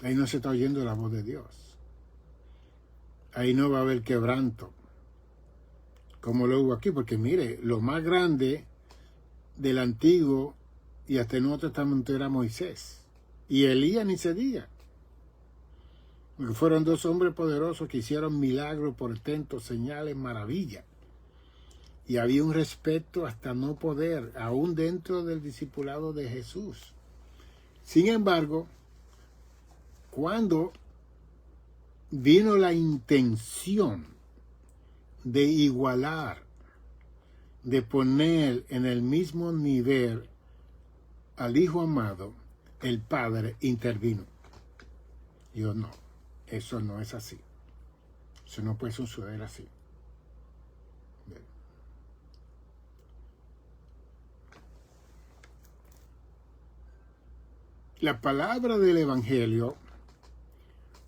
[SPEAKER 1] Ahí no se está oyendo la voz de Dios. Ahí no va a haber quebranto, como lo hubo aquí, porque mire, lo más grande del Antiguo y hasta el Nuevo Testamento era Moisés. Y Elías ni se diga. Porque fueron dos hombres poderosos que hicieron milagros, portentos, señales, maravillas. Y había un respeto hasta no poder, aún dentro del discipulado de Jesús. Sin embargo, cuando vino la intención de igualar, de poner en el mismo nivel al Hijo amado, el Padre intervino. Yo no, eso no es así. Eso no puede suceder así. La palabra del Evangelio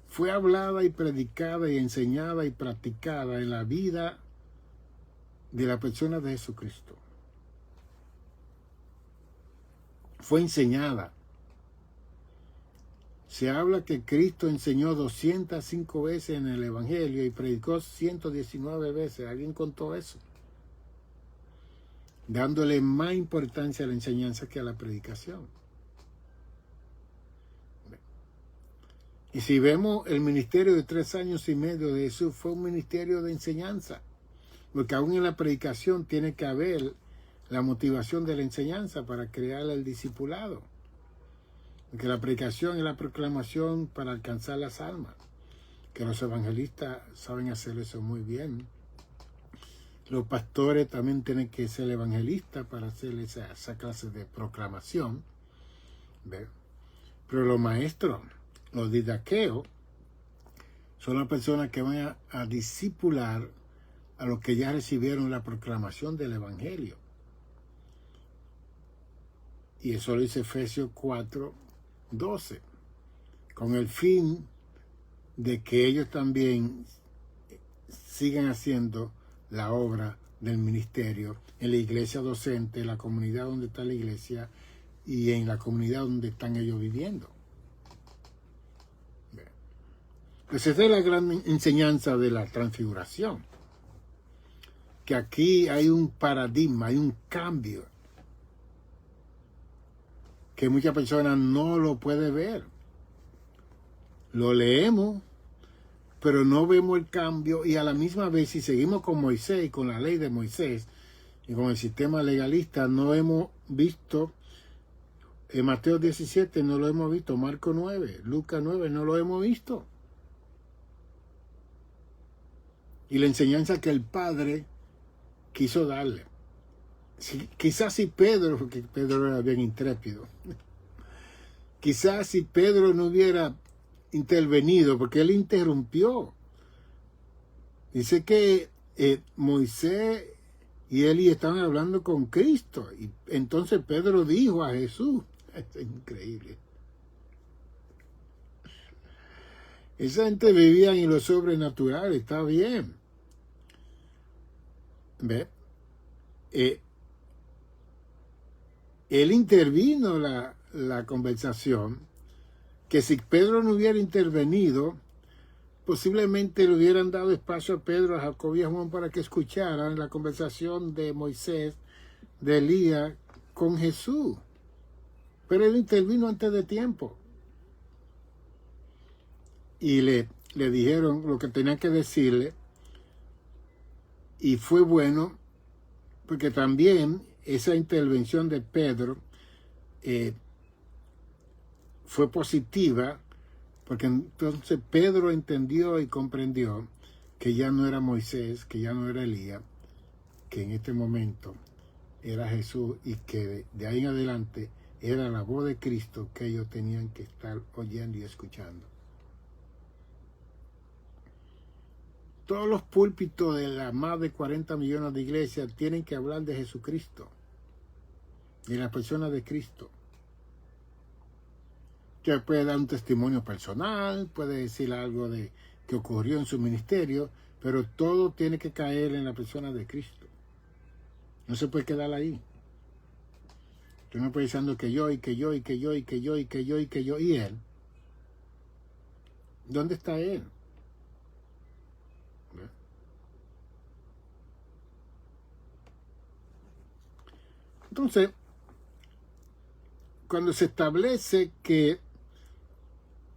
[SPEAKER 1] fue hablada y predicada y enseñada y practicada en la vida de la persona de Jesucristo. Fue enseñada. Se habla que Cristo enseñó 205 veces en el Evangelio y predicó 119 veces. ¿Alguien contó eso? Dándole más importancia a la enseñanza que a la predicación. Y si vemos el ministerio de 3 años y medio de Jesús, fue un ministerio de enseñanza. Porque aún en la predicación tiene que haber la motivación de la enseñanza para crear el discipulado. Porque la predicación es la proclamación para alcanzar las almas. Que los evangelistas saben hacer eso muy bien. Los pastores también tienen que ser evangelistas para hacer esa clase de proclamación. ¿Ve? Pero los maestros, los didaqueos, son las personas que van a discipular a los que ya recibieron la proclamación del Evangelio. Y eso lo dice Efesios 4:12, con el fin de que ellos también sigan haciendo la obra del ministerio en la iglesia docente, en la comunidad donde está la iglesia y en la comunidad donde están ellos viviendo. Pues esa es la gran enseñanza de la transfiguración. Que aquí hay un paradigma, hay un cambio que muchas personas no lo pueden ver. Lo leemos, pero no vemos el cambio y a la misma vez si seguimos con Moisés y con la ley de Moisés y con el sistema legalista no hemos visto en Mateo 17, no lo hemos visto, Marcos 9, Lucas 9, no lo hemos visto. Y la enseñanza que el Padre quiso darle. Quizás si Pedro, porque Pedro era bien intrépido, quizás si Pedro no hubiera intervenido, porque él interrumpió. Dice que Moisés y Eli estaban hablando con Cristo, y entonces Pedro dijo a Jesús, esto es increíble. Esa gente vivía en lo sobrenatural, está bien. ¿Ve? Él intervino la conversación, que si Pedro no hubiera intervenido, posiblemente le hubieran dado espacio a Pedro, a Jacob y a Juan para que escucharan la conversación de Moisés, de Elías con Jesús. Pero él intervino antes de tiempo. Y le dijeron lo que tenían que decirle. Y fue bueno, porque también esa intervención de Pedro fue positiva, porque entonces Pedro entendió y comprendió que ya no era Moisés, que ya no era Elías, que en este momento era Jesús y que de ahí en adelante era la voz de Cristo que ellos tenían que estar oyendo y escuchando. Todos los púlpitos de las más de 40 millones de iglesias tienen que hablar de Jesucristo. de la persona de Cristo. Usted puede dar un testimonio personal, puede decir algo de que ocurrió en su ministerio, pero todo tiene que caer en la persona de Cristo. No se puede quedar ahí. Usted no puede pensando que yo, y que yo, y que yo, y que yo, y que yo, y que yo, y él. ¿Dónde está él? Entonces, cuando se establece que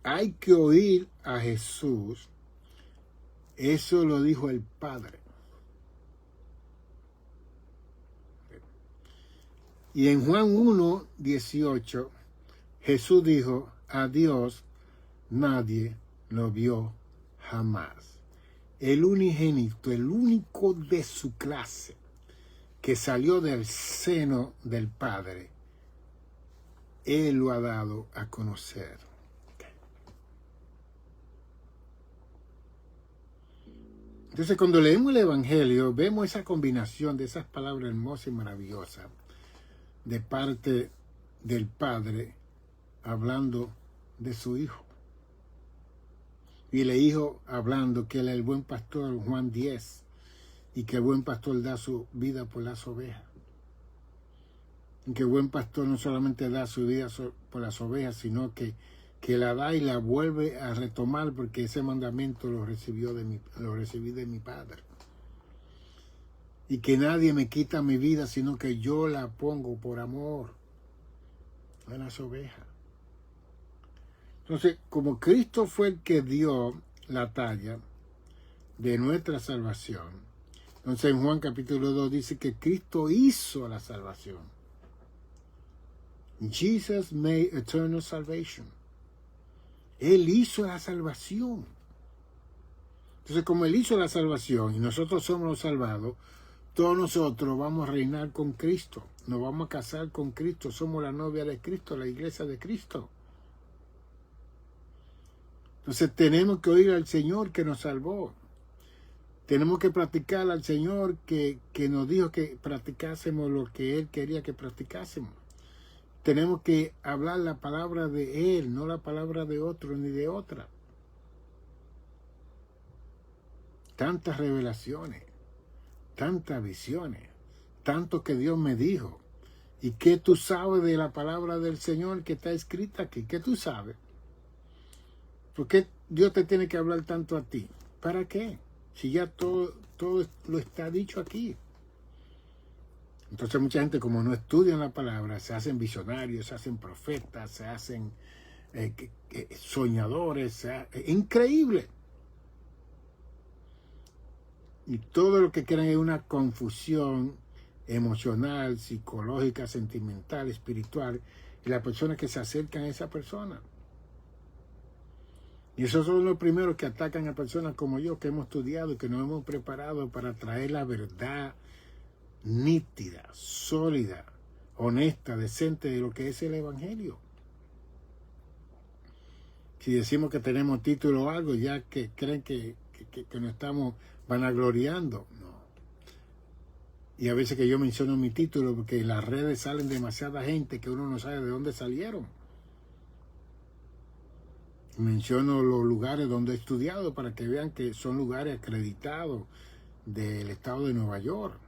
[SPEAKER 1] hay que oír a Jesús, eso lo dijo el Padre. Y en Juan 1:18, Jesús dijo, a Dios nadie lo vio jamás. El unigénito, el único de su clase, que salió del seno del Padre, Él lo ha dado a conocer. Entonces, cuando leemos el Evangelio, vemos esa combinación de esas palabras hermosas y maravillosas de parte del Padre hablando de su Hijo. Y el Hijo hablando que Él es el buen pastor, Juan 10, y que el buen pastor da su vida por las ovejas. Y que el buen pastor no solamente da su vida por las ovejas, sino que la da y la vuelve a retomar, porque ese mandamiento lo recibí de mi Padre. Y que nadie me quita mi vida, sino que yo la pongo por amor a las ovejas. Entonces, como Cristo fue el que dio la talla de nuestra salvación, entonces en Juan capítulo 2 dice que Cristo hizo la salvación. Jesus made eternal salvation. Él hizo la salvación. Entonces, como Él hizo la salvación y nosotros somos los salvados, todos nosotros vamos a reinar con Cristo. Nos vamos a casar con Cristo. Somos la novia de Cristo, la iglesia de Cristo. Entonces tenemos que oír al Señor que nos salvó. Tenemos que practicar al Señor que nos dijo que practicásemos lo que Él quería que practicásemos. Tenemos que hablar la palabra de Él, no la palabra de otro ni de otra. Tantas revelaciones, tantas visiones, tanto que Dios me dijo. ¿Y qué tú sabes de la palabra del Señor que está escrita aquí? ¿Qué tú sabes? ¿Por qué Dios te tiene que hablar tanto a ti? ¿Para qué? Si ya todo lo está dicho aquí. Entonces mucha gente, como no estudian la palabra, se hacen visionarios, se hacen profetas, se hacen soñadores, increíble. Y todo lo que quieren es una confusión emocional, psicológica, sentimental, espiritual, y las personas que se acercan a esa persona. Y esos son los primeros que atacan a personas como yo, que hemos estudiado y que nos hemos preparado para traer la verdad nítida, sólida, honesta, decente de lo que es el Evangelio. Si decimos que tenemos título o algo, ya que creen que nos estamos vanagloriando. No. Y a veces que yo menciono mi título porque en las redes salen demasiada gente que uno no sabe de dónde salieron. Menciono los lugares donde he estudiado para que vean que son lugares acreditados del estado de Nueva York.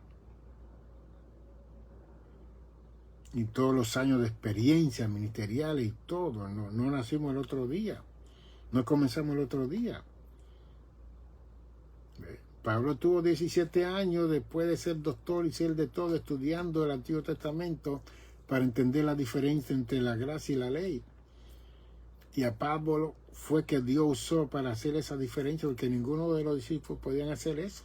[SPEAKER 1] Y todos los años de experiencia ministerial y todo. No nacimos el otro día. No comenzamos el otro día. Pablo tuvo 17 años después de ser doctor y ser de todo, estudiando el Antiguo Testamento para entender la diferencia entre la gracia y la ley. Y a Pablo fue que Dios usó para hacer esa diferencia, porque ninguno de los discípulos podían hacer eso.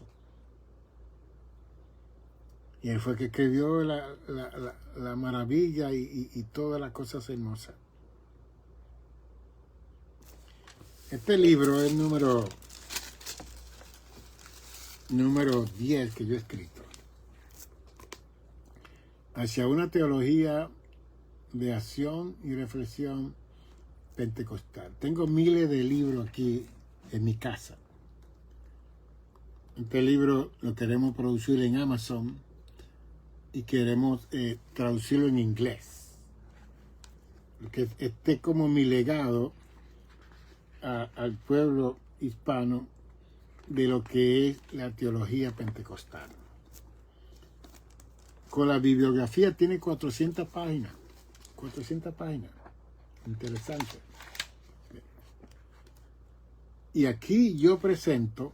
[SPEAKER 1] Y él fue que escribió la maravilla y todas las cosas hermosas. Este libro es número 10 que yo he escrito. Hacia una teología de acción y reflexión pentecostal. Tengo miles de libros aquí en mi casa. Este libro lo queremos producir en Amazon y queremos traducirlo en inglés. Que esté como mi legado al pueblo hispano de lo que es la teología pentecostal. Con la bibliografía tiene 400 páginas. 400 páginas. Interesante. Y aquí yo presento,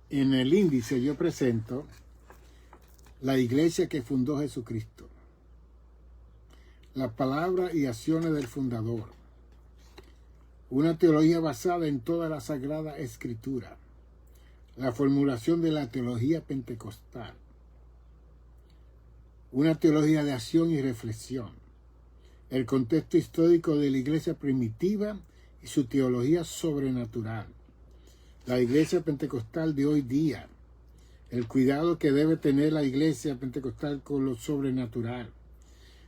[SPEAKER 1] en el índice yo presento la iglesia que fundó Jesucristo, la palabra y acciones del fundador, una teología basada en toda la Sagrada Escritura, la formulación de la teología pentecostal, una teología de acción y reflexión, el contexto histórico de la iglesia primitiva y su teología sobrenatural, la iglesia pentecostal de hoy día, el cuidado que debe tener la iglesia pentecostal con lo sobrenatural,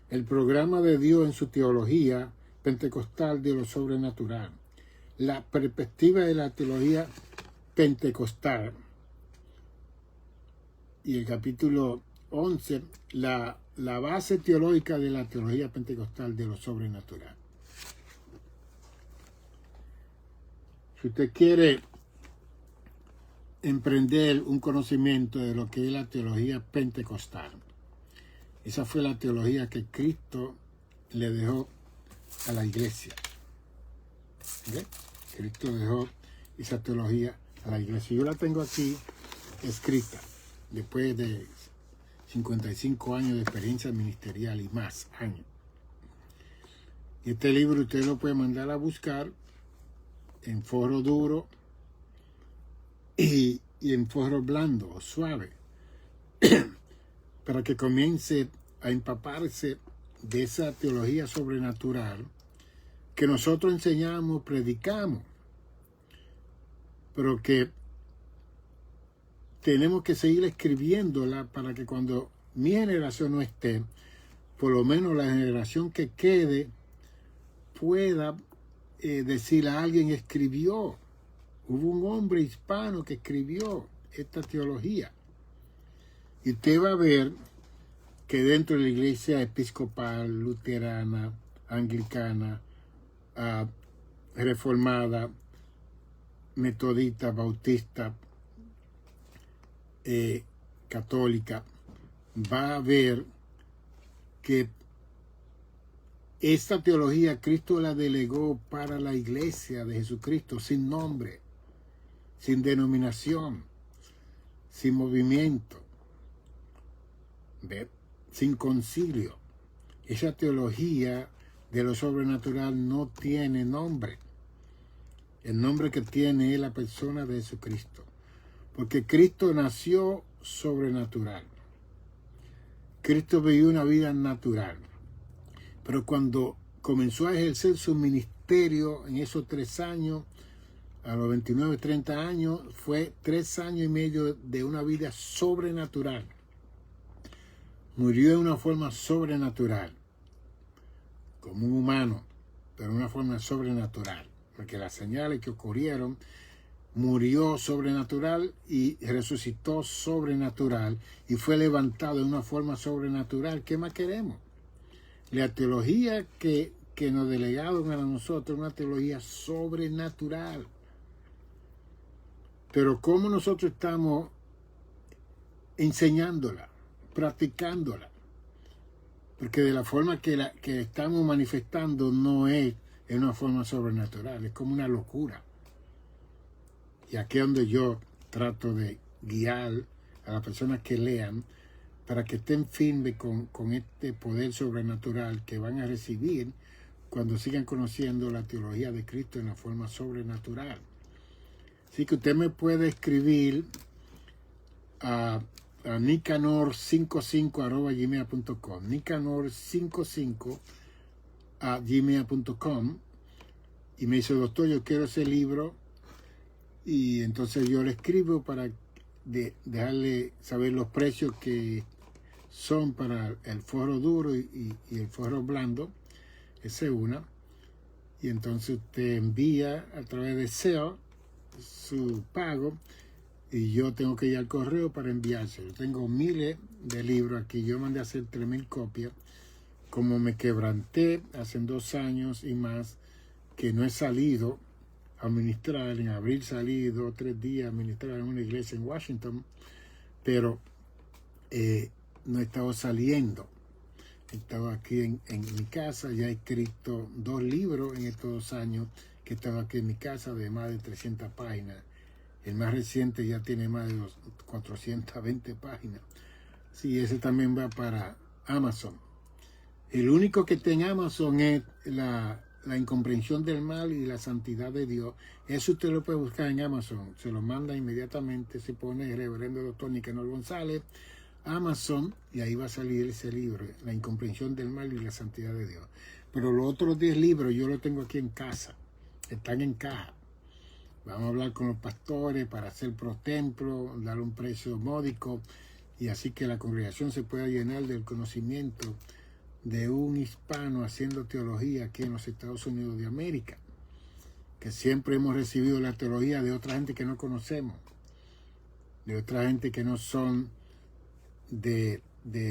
[SPEAKER 1] el programa de Dios en su teología pentecostal de lo sobrenatural, la perspectiva de la teología pentecostal, y el capítulo 11, la base teológica de la teología pentecostal de lo sobrenatural. Si usted quiere emprender un conocimiento de lo que es la teología pentecostal, esa fue la teología que Cristo le dejó a la iglesia. ¿Ve? Cristo dejó esa teología a la iglesia. Yo la tengo aquí escrita, después de 55 años de experiencia ministerial y más años. Y este libro usted lo puede mandar a buscar en foro duro y en foro blando o suave, para que comience a empaparse de esa teología sobrenatural que nosotros enseñamos, predicamos, pero que tenemos que seguir escribiéndola para que cuando mi generación no esté, por lo menos la generación que quede pueda decir a alguien escribió. Hubo un hombre hispano que escribió esta teología. Y usted va a ver que dentro de la iglesia episcopal, luterana, anglicana, reformada, metodista, bautista, católica, va a ver que esta teología Cristo la delegó para la iglesia de Jesucristo, sin nombre, sin denominación, sin movimiento, ¿ve? Sin concilio. Esa teología de lo sobrenatural no tiene nombre. El nombre que tiene es la persona de Jesucristo. Porque Cristo nació sobrenatural. Cristo vivió una vida natural. Pero cuando comenzó a ejercer su ministerio en esos 3 años, a los 29, 30 años, fue 3 años y medio de una vida sobrenatural. Murió de una forma sobrenatural, como un humano, pero de una forma sobrenatural. Porque las señales que ocurrieron, murió sobrenatural y resucitó sobrenatural y fue levantado de una forma sobrenatural. ¿Qué más queremos? La teología que nos delegaron a nosotros es una teología sobrenatural. Pero ¿cómo nosotros estamos enseñándola, practicándola? Porque de la forma que estamos manifestando no es en una forma sobrenatural, es como una locura. Y aquí es donde yo trato de guiar a las personas que lean para que estén firmes con este poder sobrenatural que van a recibir cuando sigan conociendo la teología de Cristo en la forma sobrenatural. Así que usted me puede escribir a nicanor55@gmail.com, nicanor55@gmail.com, y me dice, doctor, yo quiero ese libro, y entonces yo le escribo para dejarle saber los precios que son para el foro duro y el foro blando. Esa es una. Y entonces usted envía a través de SEO su pago y yo tengo que ir al correo para enviárselo. Tengo miles de libros aquí. Yo mandé a hacer 3,000 copias. Como me quebranté hace 2 años y más que no he salido a ministrar, en abril salí 2 o 3 días a ministrar en una iglesia en Washington, pero no he estado saliendo. He estado aquí en mi casa, ya he escrito 2 libros en estos 2 años que he estado aquí en mi casa de más de 300 páginas. El más reciente ya tiene más de 420 páginas. Sí, ese también va para Amazon. El único que está en Amazon es la incomprensión del mal y la santidad de Dios. Eso usted lo puede buscar en Amazon. Se lo manda inmediatamente, se pone Reverendo Dr. Nicanor González, Amazon, y ahí va a salir ese libro, La incomprensión del mal y la santidad de Dios. Pero los otros 10 libros yo los tengo aquí en casa. Están en caja. Vamos a hablar con los pastores para hacer pro templo, dar un precio módico, y así que la congregación se pueda llenar del conocimiento de un hispano haciendo teología aquí en los Estados Unidos de América, que siempre hemos recibido la teología de otra gente que no conocemos, de otra gente que no son de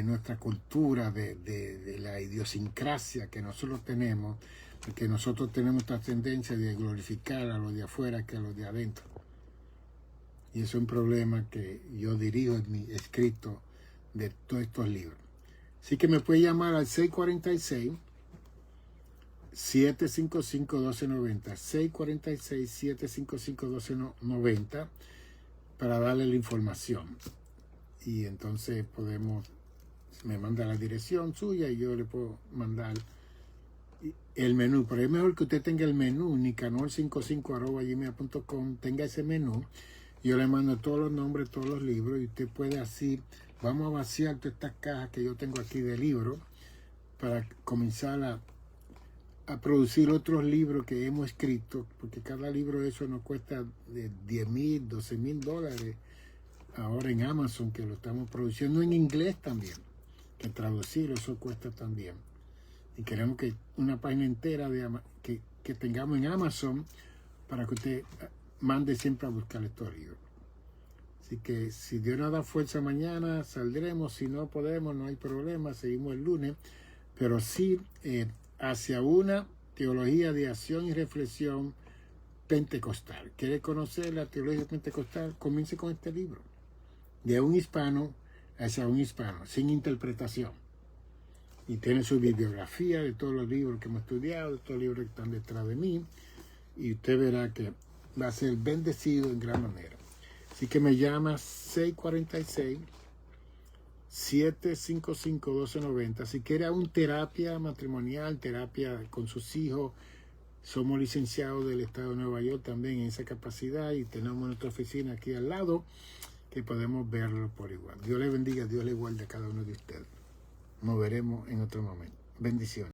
[SPEAKER 1] nuestra cultura, de la idiosincrasia que nosotros tenemos, porque nosotros tenemos esta tendencia de glorificar a los de afuera que a los de adentro. Y eso es un problema que yo dirijo en mi escrito de todos estos libros. Así que me puede llamar al 646-755-1290, 646-755-1290 para darle la información. Y entonces me manda la dirección suya y yo le puedo mandar el menú. Pero es mejor que usted tenga el menú, nicanor55@gmail.com, tenga ese menú. Yo le mando todos los nombres, todos los libros, y usted puede así, vamos a vaciar todas estas cajas que yo tengo aquí de libros para comenzar a producir otros libros que hemos escrito, porque cada libro de eso nos cuesta de $10,000, $12,000 ahora en Amazon, que lo estamos produciendo en inglés también, que traducirlo eso cuesta también. Y queremos que una página entera que tengamos en Amazon para que usted mande siempre a buscar estos libros. Así que si Dios nos da fuerza mañana, saldremos. Si no podemos, no hay problema, seguimos el lunes. Pero sí hacia una teología de acción y reflexión pentecostal. ¿Quiere conocer la teología pentecostal? Comience con este libro. De un hispano hacia un hispano, sin interpretación. Y tiene su bibliografía de todos los libros que hemos estudiado, de todos los libros que están detrás de mí. Y usted verá que va a ser bendecido en gran manera. Así que me llama 646-755-1290. Si quiere aún terapia matrimonial, terapia con sus hijos, somos licenciados del Estado de Nueva York también en esa capacidad y tenemos nuestra oficina aquí al lado que podemos verlo por igual. Dios le bendiga, Dios le guarde a cada uno de ustedes. Nos veremos en otro momento. Bendiciones.